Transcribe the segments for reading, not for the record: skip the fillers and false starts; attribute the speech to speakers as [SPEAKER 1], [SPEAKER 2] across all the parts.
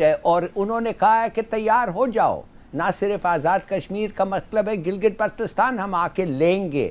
[SPEAKER 1] और उन्होंने कहा है कि तैयार हो जाओ, ना सिर्फ आज़ाद कश्मीर का मतलब है गिलगित बल्तिस्तान हम आके लेंगे।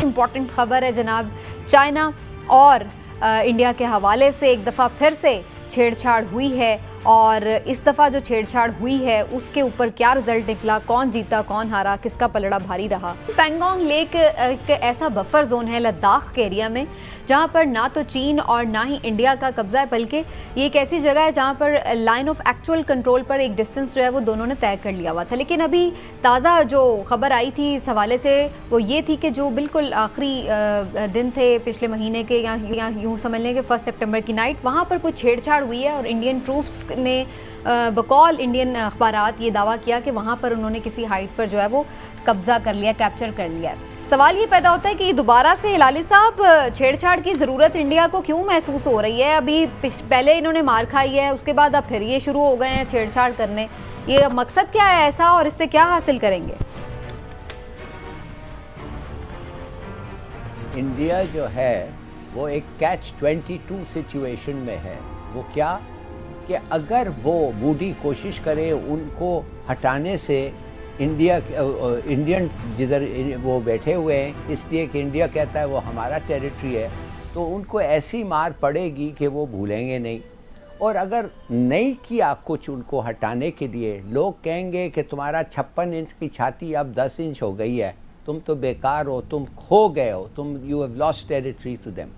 [SPEAKER 2] इम्पॉर्टेंट खबर है जनाब, चाइना और इंडिया के हवाले से एक दफ़ा फिर से छेड़छाड़ हुई है और इस दफ़ा जो छेड़छाड़ हुई है उसके ऊपर क्या रिजल्ट निकला, कौन जीता कौन हारा, किसका पलड़ा भारी रहा। पैंगोंग लेक एक ऐसा बफर जोन है लद्दाख के एरिया में जहाँ पर ना तो चीन और ना ही इंडिया का कब्जा है, बल्कि ये एक ऐसी जगह है जहाँ पर लाइन ऑफ एक्चुअल कंट्रोल पर एक डिस्टेंस जो है वो दोनों ने तय कर लिया हुआ था। लेकिन अभी ताज़ा जो खबर आई थी इस हवाले से वो ये थी कि जो बिल्कुल आखिरी दिन थे पिछले महीने के या यूँ समझ लें कि 1 सितंबर की नाइट, वहाँ पर कुछ छेड़छाड़ हुई है और इंडियन ट्रूप्स ने बकौल इंडियन अखबारात ये दावा किया कि वहाँ पर उन्होंने किसी हाइट पर जो है वो कब्जा कर लिया, कैप्चर कर लिया है। सवाल ये पैदा होता है कि दोबारा से हिलाली साहब छेड़छाड़ की ज़रूरत इंडिया को क्यों महसूस हो रही है? अभी पहले इन्होंने मार खाई है, उसके बाद अब फिर ये शुरू हो गए हैं छेड़छाड़ करने। ये मकसद क्या है ऐसा और इससे क्या हासिल करेंगे?
[SPEAKER 1] इंडिया जो है वो एक कैच 22 सिचुएशन में है। वो क्या कि अगर वो बूढ़ी कोशिश करे उनको हटाने से, इंडियन जिधर वो बैठे हुए हैं इसलिए कि इंडिया कहता है वो हमारा टेरिटरी है, तो उनको ऐसी मार पड़ेगी कि वो भूलेंगे नहीं। और अगर नहीं किया कुछ उनको हटाने के लिए, लोग कहेंगे कि तुम्हारा 56 इंच की छाती अब 10 इंच हो गई है, तुम तो बेकार हो, तुम खो गए हो, तुम you have lost territory to them.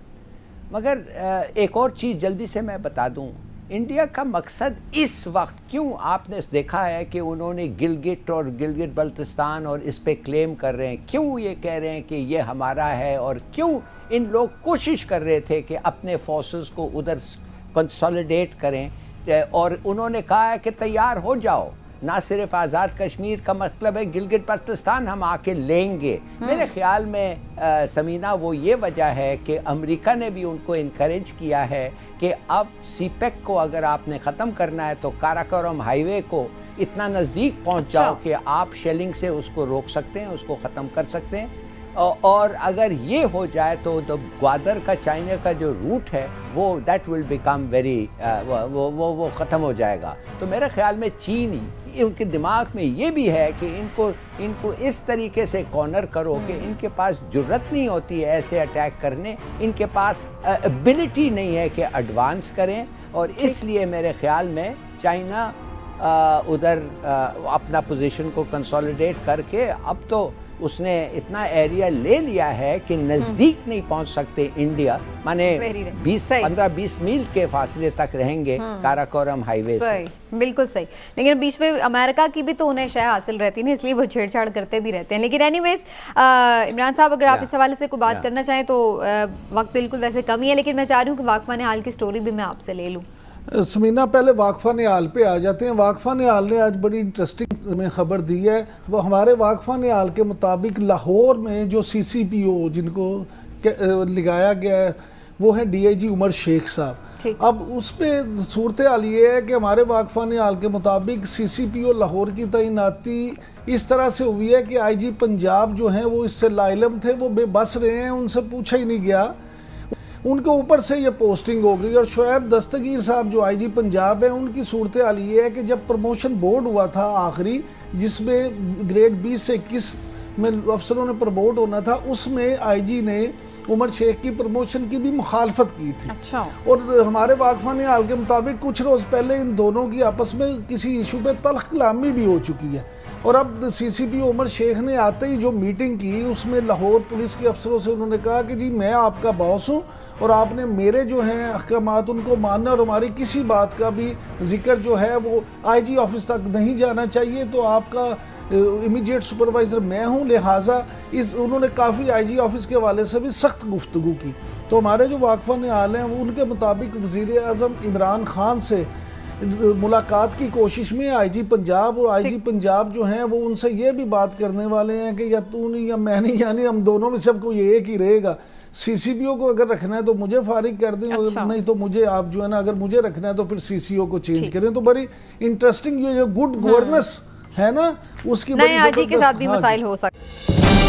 [SPEAKER 1] मगर एक और चीज़ जल्दी से मैं बता दूं, इंडिया का मकसद इस वक्त क्यों आपने देखा है कि उन्होंने गिलगित और गिलगित बल्तिस्तान और इस पे क्लेम कर रहे हैं, क्यों ये कह रहे हैं कि ये हमारा है, और क्यों इन लोग कोशिश कर रहे थे कि अपने फोर्सेस को उधर कंसोलिडेट करें और उन्होंने कहा है कि तैयार हो जाओ, ना सिर्फ आज़ाद कश्मीर का मतलब है गिलगित बल्तिस्तान हम आके लेंगे। मेरे ख्याल में समीना वो ये वजह है कि अमेरिका ने भी उनको इनकरेज किया है कि अब सीपेक को अगर आपने ख़त्म करना है तो काराकोरम हाईवे को इतना नज़दीक पहुंच जाओ कि आप शेलिंग से उसको रोक सकते हैं, उसको ख़त्म कर सकते हैं। और अगर ये हो जाए तो ग्वादर का चाइना का जो रूट है वो दैट विल बिकम वेरी वो ख़त्म हो जाएगा। तो मेरे ख्याल में चीन उनके दिमाग में ये भी है कि इनको इस तरीके से कॉर्नर करो कि इनके पास जुर्रत नहीं होती है ऐसे अटैक करने, इनके पास एबिलिटी नहीं है कि एडवांस करें, और इसलिए मेरे ख्याल में चाइना उधर अपना पोजीशन को कंसोलिडेट करके अब तो उसने इतना एरिया ले लिया है कि नज़दीक नहीं पहुंच सकते इंडिया, माने 15-20 मील के फासले तक रहेंगे काराकोरम हाईवे से।
[SPEAKER 2] बिल्कुल सही, लेकिन बीच में अमेरिका की भी तो उन्हें शय हासिल रहती है ना, इसलिए वो छेड़छाड़ करते भी रहते हैं। लेकिन एनीवेज इमरान साहब अगर आप इस हवाले से कोई बात करना चाहें तो वक्त बिल्कुल वैसे कम ही है, लेकिन मैं चाह रही हूँ कि वाकफा निहाल की स्टोरी भी मैं आपसे ले लूँ।
[SPEAKER 3] समीना पहले वाकफा निहाल पे आ जाते हैं। वाकफा निहाल ने आज बड़ी इंटरेस्टिंग में ख़बर दी है। वो हमारे वाकफा निहाल के मुताबिक लाहौर में जो CCPO जिनको लगाया गया है वो है DIG उमर शेख साहब। अब उस पर सूरत हाल ये है कि हमारे वाकफा निहाल के मुताबिक CCPO लाहौर की तैनाती इस तरह से हुई है कि IG पंजाब जो हैं वो इससे लाइलम थे, वो बेबस रहे हैं, उनसे पूछा ही नहीं गया, उनके ऊपर से ये पोस्टिंग हो गई। और शोएब दस्तगीर साहब जो IG पंजाब है उनकी सूरत हाल ये है कि जब प्रमोशन बोर्ड हुआ था आखिरी, जिसमें ग्रेड 20 से 21 में अफसरों ने प्रमोट होना था, उसमें IG ने उमर शेख की प्रमोशन की भी मुखालफत की थी।
[SPEAKER 2] अच्छा।
[SPEAKER 3] और हमारे वाकफा निहाल के मुताबिक कुछ रोज़ पहले इन दोनों की आपस में किसी इशू पे तल्ख कलामी भी हो चुकी है। और अब CCPO उमर शेख ने आते ही जो मीटिंग की उसमें लाहौर पुलिस के अफसरों से उन्होंने कहा कि जी मैं आपका बॉस हूँ और आपने मेरे जो हैं अहकामात उनको मानना, और हमारी किसी बात का भी जिक्र जो है वो IG ऑफिस तक नहीं जाना चाहिए, तो आपका इमीडिएट सुपरवाइज़र मैं हूँ, लिहाजा इस उन्होंने काफ़ी IG ऑफिस के हवाले से भी सख्त गुफ्तगू की। तो हमारे जो वाकफा निहाल हैं उनके मुताबिक वज़ीर आज़म इमरान खान से मुलाकात की कोशिश में IG पंजाब और IG पंजाब जो हैं वो उनसे ये भी बात करने वाले हैं कि या तू नहीं या मैं नहीं, यानी हम दोनों में सब कोई एक ही रहेगा। CCPO को अगर रखना है तो मुझे फारिग कर दें, अच्छा। नहीं तो मुझे आप जो है ना, अगर मुझे रखना है तो फिर CCO को चेंज करें। तो बड़ी इंटरेस्टिंग जो गुड गवर्नेंस है ना उसकी
[SPEAKER 2] नए IG के साथ भी मसाइल हो सकते हैं।